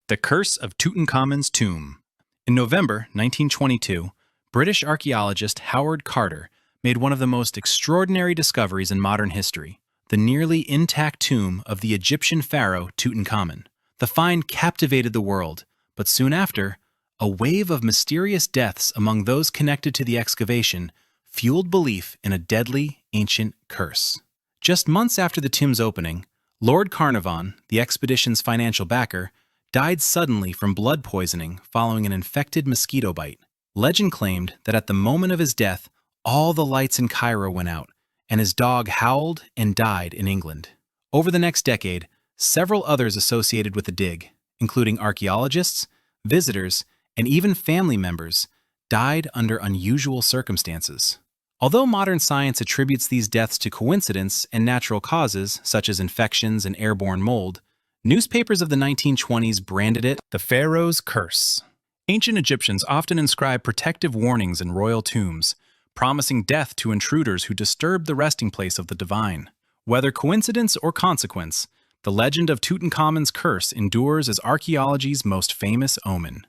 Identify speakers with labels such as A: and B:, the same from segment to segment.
A: The Curse of Tutankhamun's Tomb. In November 1922, British archaeologist Howard Carter made one of the most extraordinary discoveries in modern history, the nearly intact tomb of the Egyptian pharaoh Tutankhamun. The find captivated the world, but soon after, a wave of mysterious deaths among those connected to the excavation fueled belief in a deadly, ancient curse. Just months after the tomb's opening, Lord Carnarvon, the expedition's financial backer, died suddenly from blood poisoning following an infected mosquito bite. Legend claimed that at the moment of his death, all the lights in Cairo went out, and his dog howled and died in England. Over the next decade, several others associated with the dig, including archaeologists, visitors, and even family members, died under unusual circumstances. Although modern science attributes these deaths to coincidence and natural causes, such as infections and airborne mold, newspapers of the 1920s branded it the Pharaoh's Curse. Ancient Egyptians often inscribed protective warnings in royal tombs, promising death to intruders who disturbed the resting place of the divine. Whether coincidence or consequence, the legend of Tutankhamun's curse endures as archaeology's most famous omen.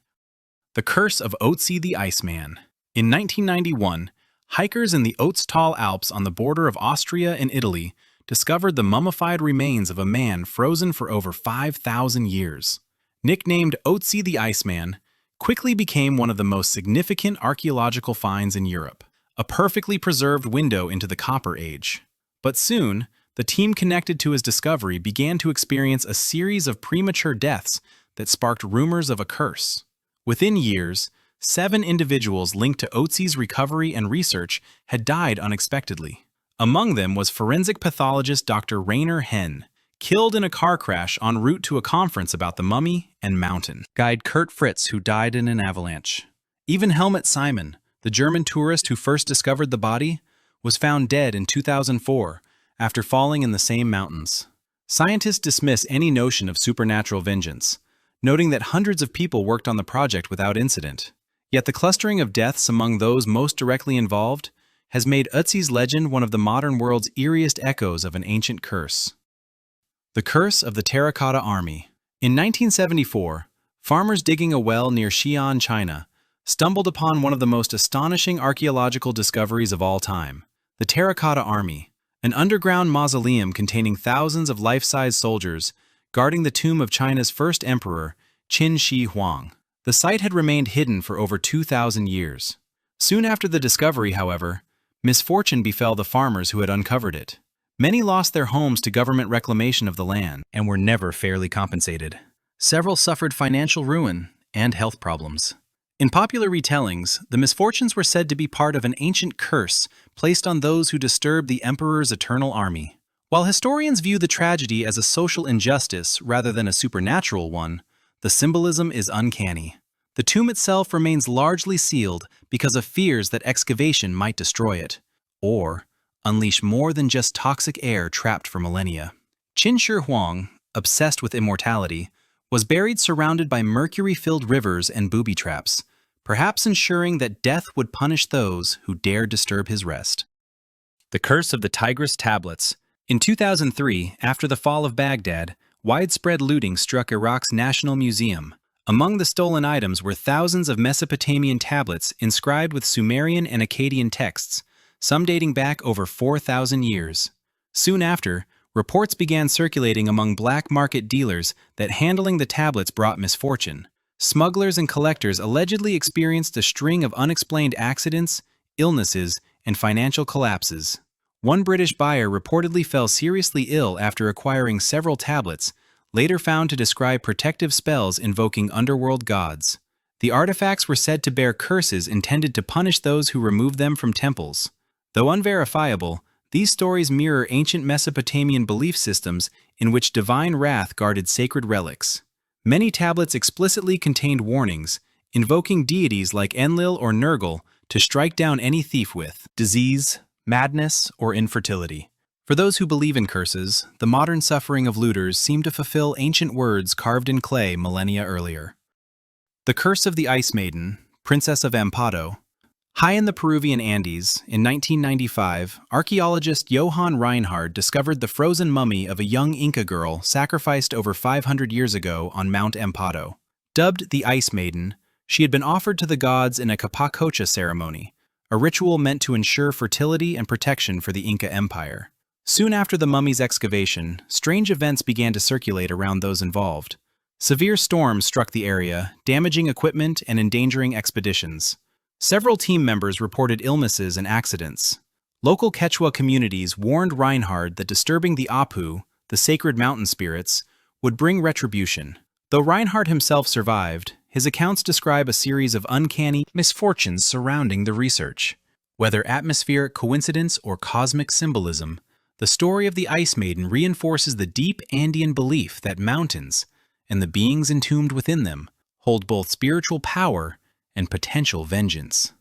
A: The Curse of Otzi the Iceman. In 1991, hikers in the Ötztal Alps on the border of Austria and Italy discovered the mummified remains of a man frozen for over 5,000 years. Nicknamed Otzi the Iceman, quickly became one of the most significant archaeological finds in Europe, a perfectly preserved window into the Copper Age. But soon, the team connected to his discovery began to experience a series of premature deaths that sparked rumors of a curse. Within years, 7 individuals linked to Otzi's recovery and research had died unexpectedly. Among them was forensic pathologist Dr. Rainer Henn, killed in a car crash en route to a conference about the mummy and mountain guide Kurt Fritz, who died in an avalanche. Even Helmut Simon, the German tourist who first discovered the body, was found dead in 2004 after falling in the same mountains. Scientists dismiss any notion of supernatural vengeance, noting that hundreds of people worked on the project without incident. Yet the clustering of deaths among those most directly involved has made Otzi's legend one of the modern world's eeriest echoes of an ancient curse. The Curse of the Terracotta Army. In 1974, farmers digging a well near Xi'an, China, stumbled upon one of the most astonishing archaeological discoveries of all time, the Terracotta Army, an underground mausoleum containing thousands of life-size soldiers guarding the tomb of China's first emperor, Qin Shi Huang. The site had remained hidden for over 2,000 years. Soon after the discovery, however, misfortune befell the farmers who had uncovered it. Many lost their homes to government reclamation of the land and were never fairly compensated. Several suffered financial ruin and health problems. In popular retellings, the misfortunes were said to be part of an ancient curse placed on those who disturbed the emperor's eternal army. While historians view the tragedy as a social injustice rather than a supernatural one, the symbolism is uncanny. The tomb itself remains largely sealed because of fears that excavation might destroy it, or unleash more than just toxic air trapped for millennia. Qin Shi Huang, obsessed with immortality, was buried surrounded by mercury-filled rivers and booby traps, perhaps ensuring that death would punish those who dared disturb his rest. The Curse of the Tigris Tablets. In 2003, after the fall of Baghdad, widespread looting struck Iraq's National Museum. Among the stolen items were thousands of Mesopotamian tablets inscribed with Sumerian and Akkadian texts, some dating back over 4,000 years. Soon after, reports began circulating among black market dealers that handling the tablets brought misfortune. Smugglers and collectors allegedly experienced a string of unexplained accidents, illnesses, and financial collapses. One British buyer reportedly fell seriously ill after acquiring several tablets, later found to describe protective spells invoking underworld gods. The artifacts were said to bear curses intended to punish those who removed them from temples. Though unverifiable, these stories mirror ancient Mesopotamian belief systems in which divine wrath guarded sacred relics. Many tablets explicitly contained warnings, invoking deities like Enlil or Nergal to strike down any thief with disease, madness, or infertility. For those who believe in curses, the modern suffering of looters seem to fulfill ancient words carved in clay millennia earlier. The Curse of the Ice Maiden, Princess of Ampado. High in the Peruvian Andes, in 1995, archaeologist Johann Reinhard discovered the frozen mummy of a young Inca girl sacrificed over 500 years ago on Mount Ampado. Dubbed the Ice Maiden, she had been offered to the gods in a capacocha ceremony, a ritual meant to ensure fertility and protection for the Inca Empire. Soon after the mummy's excavation, strange events began to circulate around those involved. Severe storms struck the area, damaging equipment and endangering expeditions. Several team members reported illnesses and accidents. Local Quechua communities warned Reinhard that disturbing the Apu, the sacred mountain spirits, would bring retribution. Though Reinhard himself survived, his accounts describe a series of uncanny misfortunes surrounding the research. Whether atmospheric coincidence or cosmic symbolism, the story of the Ice Maiden reinforces the deep Andean belief that mountains, and the beings entombed within them, hold both spiritual power and potential vengeance.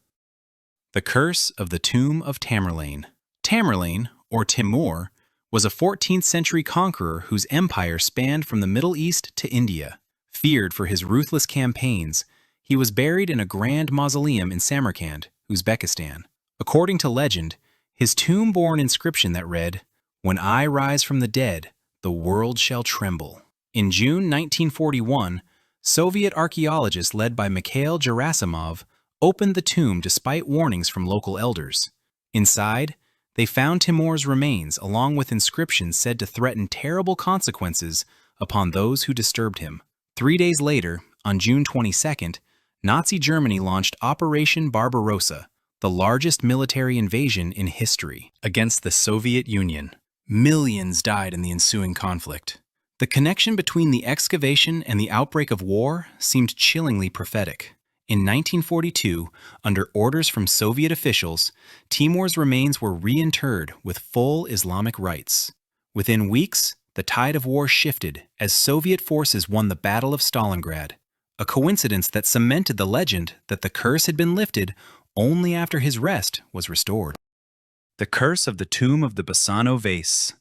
A: The Curse of the Tomb of Tamerlane. Tamerlane, or Timur, was a 14th century conqueror whose empire spanned from the Middle East to India. Feared for his ruthless campaigns, he was buried in a grand mausoleum in Samarkand, Uzbekistan. According to legend, his tomb bore an inscription that read, "When I rise from the dead, the world shall tremble." In June 1941, Soviet archaeologists led by Mikhail Gerasimov opened the tomb despite warnings from local elders. Inside, they found Timur's remains along with inscriptions said to threaten terrible consequences upon those who disturbed him. 3 days later, on June 22nd, Nazi Germany launched Operation Barbarossa, the largest military invasion in history, against the Soviet Union. Millions died in the ensuing conflict. The connection between the excavation and the outbreak of war seemed chillingly prophetic. In 1942, under orders from Soviet officials, Timur's remains were reinterred with full Islamic rites. Within weeks, the tide of war shifted as Soviet forces won the Battle of Stalingrad, a coincidence that cemented the legend that the curse had been lifted only after his rest was restored. The Curse of the Tomb of the Bassano Vase.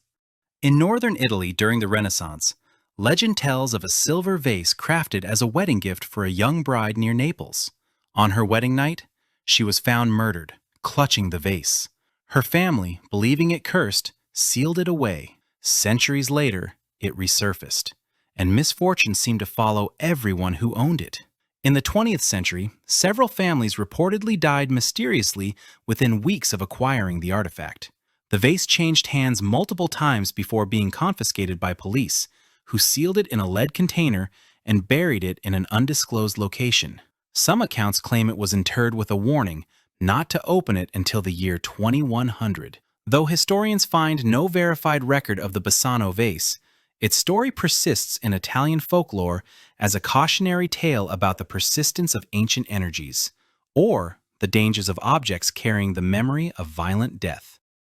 A: In northern Italy during the Renaissance, legend tells of a silver vase crafted as a wedding gift for a young bride near Naples. On her wedding night, she was found murdered, clutching the vase. Her family, believing it cursed, sealed it away. Centuries later, it resurfaced, and misfortune seemed to follow everyone who owned it. In the 20th century, several families reportedly died mysteriously within weeks of acquiring the artifact. The vase changed hands multiple times before being confiscated by police, who sealed it in a lead container and buried it in an undisclosed location. Some accounts claim it was interred with a warning not to open it until the year 2100. Though historians find no verified record of the Bassano vase, its story persists in Italian folklore as a cautionary tale about the persistence of ancient energies, or the dangers of objects carrying the memory of violent death.